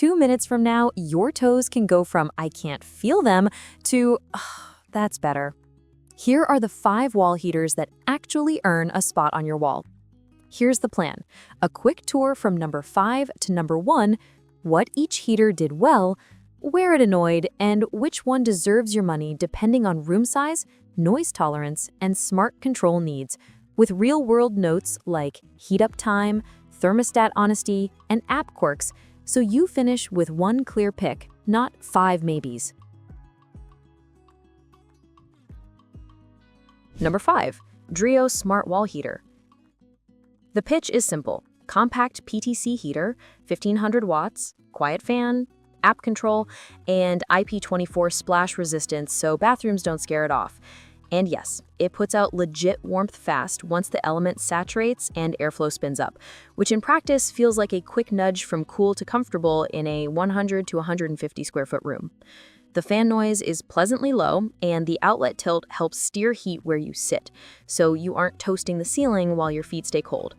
2 minutes from now, your toes can go from "I can't feel them" to "that's better." Here are the 5 wall heaters that actually earn a spot on your wall. Here's the plan. A quick tour from number 5 to number 1, what each heater did well, where it annoyed, and which one deserves your money depending on room size, noise tolerance, and smart control needs, with real-world notes like heat up time, thermostat honesty, and app quirks, so you finish with one clear pick, not 5 maybes. Number 5. Dreo Smart Wall Heater. The pitch is simple. Compact PTC heater, 1500 watts, quiet fan, app control, and IP24 splash resistance so bathrooms don't scare it off. And yes, it puts out legit warmth fast once the element saturates and airflow spins up, which in practice feels like a quick nudge from cool to comfortable in a 100 to 150 square foot room. The fan noise is pleasantly low, and the outlet tilt helps steer heat where you sit, so you aren't toasting the ceiling while your feet stay cold.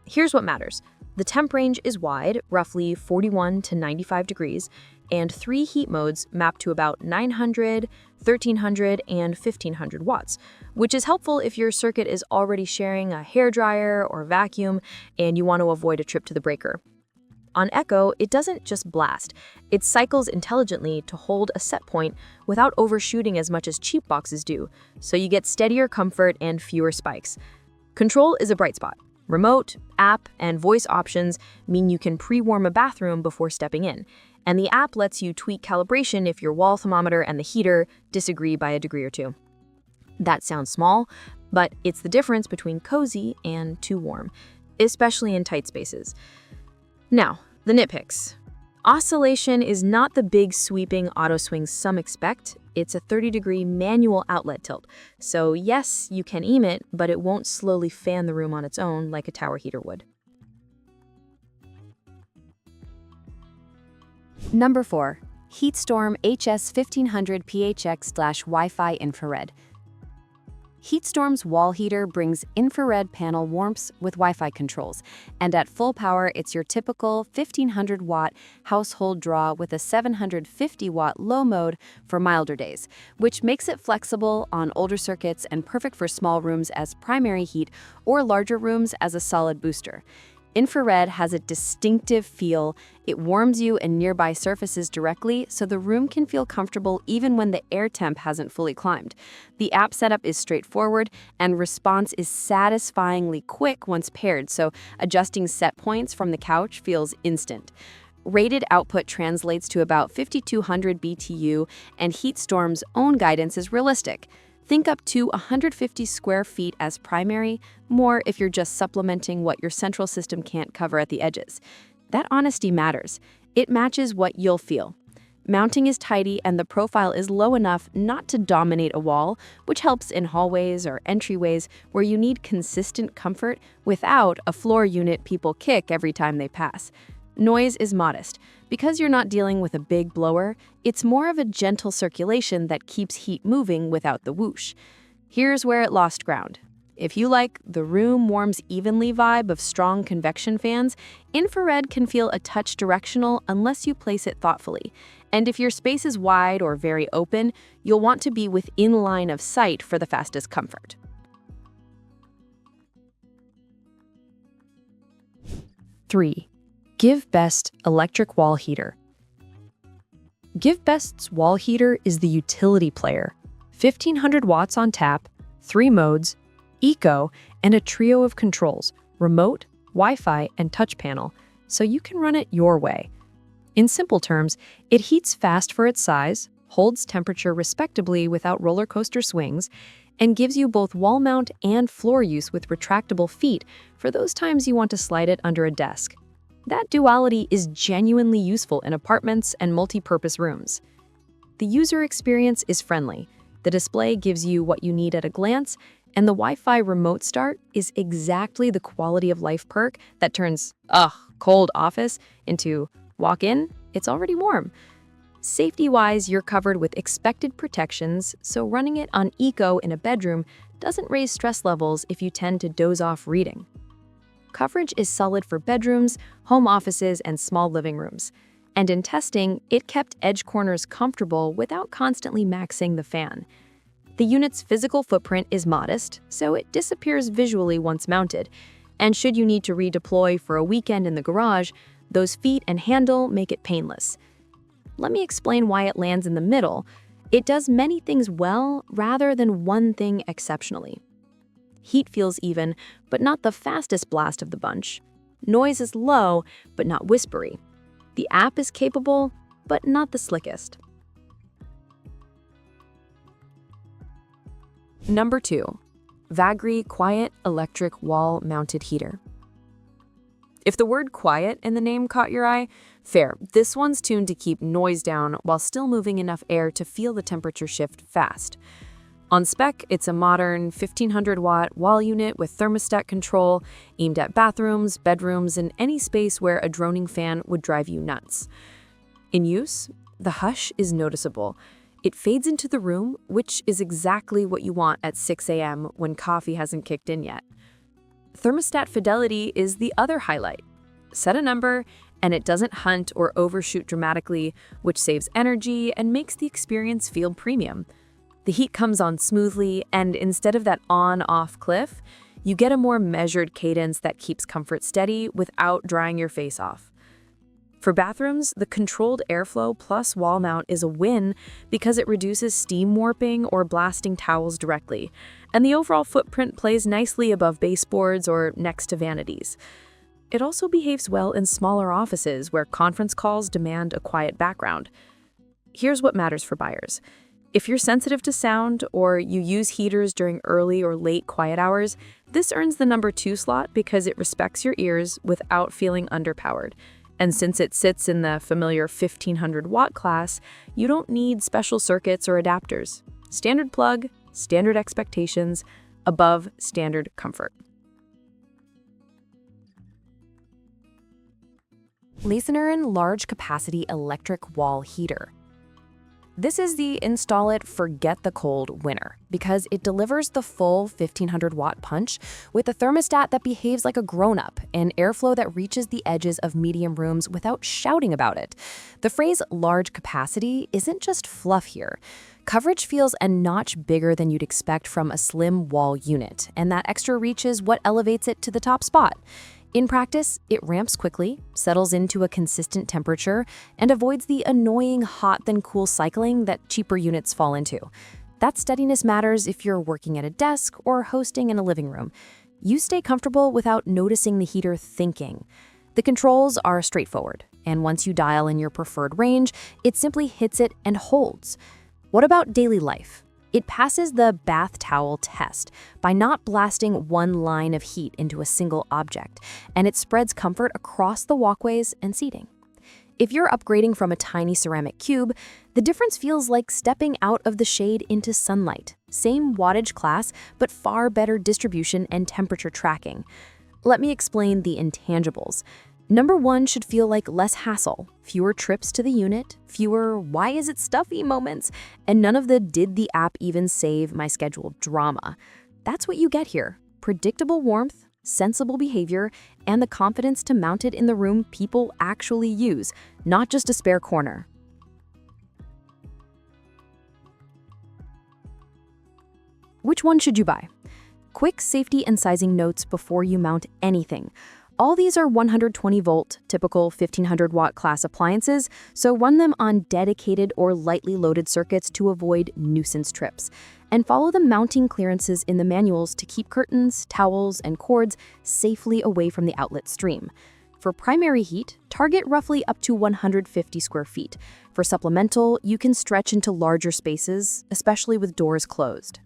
Here's what matters. The temp range is wide, roughly 41 to 95 degrees, and 3 heat modes map to about 900, 1300, and 1500 watts, which is helpful if your circuit is already sharing a hairdryer or vacuum and you want to avoid a trip to the breaker. On Echo, it doesn't just blast, it cycles intelligently to hold a set point without overshooting as much as cheap boxes do, so you get steadier comfort and fewer spikes. Control is a bright spot. Remote, app, and voice options mean you can pre-warm a bathroom before stepping in, and the app lets you tweak calibration if your wall thermometer and the heater disagree by a degree or two. That sounds small, but it's the difference between cozy and too warm, especially in tight spaces. Now, the nitpicks. Oscillation is not the big sweeping auto swings some expect. It's a 30-degree manual outlet tilt. So yes, you can aim it, but it won't slowly fan the room on its own like a tower heater would. Number 4. HeatStorm HS1500 PHX/Wi-Fi Infrared. HeatStorm's wall heater brings infrared panel warmth with Wi-Fi controls, and at full power, it's your typical 1500-watt household draw with a 750-watt low mode for milder days, which makes it flexible on older circuits and perfect for small rooms as primary heat or larger rooms as a solid booster. Infrared has a distinctive feel. It warms you and nearby surfaces directly, so the room can feel comfortable even when the air temp hasn't fully climbed. The app setup is straightforward, and response is satisfyingly quick once paired, so adjusting set points from the couch feels instant. Rated output translates to about 5200 BTU, and HeatStorm's own guidance is realistic. Think up to 150 square feet as primary, more if you're just supplementing what your central system can't cover at the edges. That honesty matters. It matches what you'll feel. Mounting is tidy and the profile is low enough not to dominate a wall, which helps in hallways or entryways where you need consistent comfort without a floor unit people kick every time they pass. Noise is modest. Because you're not dealing with a big blower, it's more of a gentle circulation that keeps heat moving without the whoosh. Here's where it lost ground. If you like the room warms evenly vibe of strong convection fans, infrared can feel a touch directional unless you place it thoughtfully. And if your space is wide or very open, you'll want to be within line of sight for the fastest comfort. 3. GiveBest Electric Wall Heater. GiveBest's wall heater is the utility player. 1500 watts on tap, 3 modes, eco, and a trio of controls, remote, Wi-Fi, and touch panel, so you can run it your way. In simple terms, it heats fast for its size, holds temperature respectably without roller coaster swings, and gives you both wall mount and floor use with retractable feet for those times you want to slide it under a desk. That duality is genuinely useful in apartments and multi-purpose rooms. The user experience is friendly. The display gives you what you need at a glance, and the Wi-Fi remote start is exactly the quality of life perk that turns, cold office into walk in, it's already warm. Safety-wise, you're covered with expected protections, so running it on eco in a bedroom doesn't raise stress levels if you tend to doze off reading. Coverage is solid for bedrooms, home offices, and small living rooms. And in testing, it kept edge corners comfortable without constantly maxing the fan. The unit's physical footprint is modest, so it disappears visually once mounted. And should you need to redeploy for a weekend in the garage, those feet and handle make it painless. Let me explain why it lands in the middle. It does many things well rather than one thing exceptionally. Heat feels even, but not the fastest blast of the bunch. Noise is low, but not whispery. The app is capable, but not the slickest. Number 2. VAGKRI Quiet Electric Wall-Mounted Heater. If the word quiet in the name caught your eye, fair. This one's tuned to keep noise down while still moving enough air to feel the temperature shift fast. On spec, it's a modern 1500-watt wall unit with thermostat control aimed at bathrooms, bedrooms, and any space where a droning fan would drive you nuts. In use, the hush is noticeable. It fades into the room, which is exactly what you want at 6 a.m. when coffee hasn't kicked in yet. Thermostat fidelity is the other highlight. Set a number, and it doesn't hunt or overshoot dramatically, which saves energy and makes the experience feel premium. The heat comes on smoothly, and instead of that on-off cliff, you get a more measured cadence that keeps comfort steady without drying your face off. For bathrooms, the controlled airflow plus wall mount is a win because it reduces steam warping or blasting towels directly, and the overall footprint plays nicely above baseboards or next to vanities. It also behaves well in smaller offices where conference calls demand a quiet background. Here's what matters for buyers. If you're sensitive to sound or you use heaters during early or late quiet hours, this earns the number 2 slot because it respects your ears without feeling underpowered. And since it sits in the familiar 1500-watt class, you don't need special circuits or adapters. Standard plug, standard expectations, above standard comfort. Leafinnerin Large Capacity Electric Wall Heater. This is the install it, forget the cold winner because it delivers the full 1500-watt punch with a thermostat that behaves like a grown-up and airflow that reaches the edges of medium rooms without shouting about it. The phrase large capacity isn't just fluff here. Coverage feels a notch bigger than you'd expect from a slim wall unit, and that extra reach is what elevates it to the top spot. In practice, it ramps quickly, settles into a consistent temperature, and avoids the annoying hot-then-cool cycling that cheaper units fall into. That steadiness matters if you're working at a desk or hosting in a living room. You stay comfortable without noticing the heater thinking. The controls are straightforward, and once you dial in your preferred range, it simply hits it and holds. What about daily life? It passes the bath towel test by not blasting one line of heat into a single object, and it spreads comfort across the walkways and seating. If you're upgrading from a tiny ceramic cube, the difference feels like stepping out of the shade into sunlight. Same wattage class, but far better distribution and temperature tracking. Let me explain the intangibles. Number 1 should feel like less hassle, fewer trips to the unit, fewer why is it stuffy moments, and none of the did the app even save my schedule drama. That's what you get here. Predictable warmth, sensible behavior, and the confidence to mount it in the room people actually use, not just a spare corner. Which one should you buy? Quick safety and sizing notes before you mount anything. All these are 120-volt, typical 1500-watt class appliances, so run them on dedicated or lightly loaded circuits to avoid nuisance trips. And follow the mounting clearances in the manuals to keep curtains, towels, and cords safely away from the outlet stream. For primary heat, target roughly up to 150 square feet. For supplemental, you can stretch into larger spaces, especially with doors closed.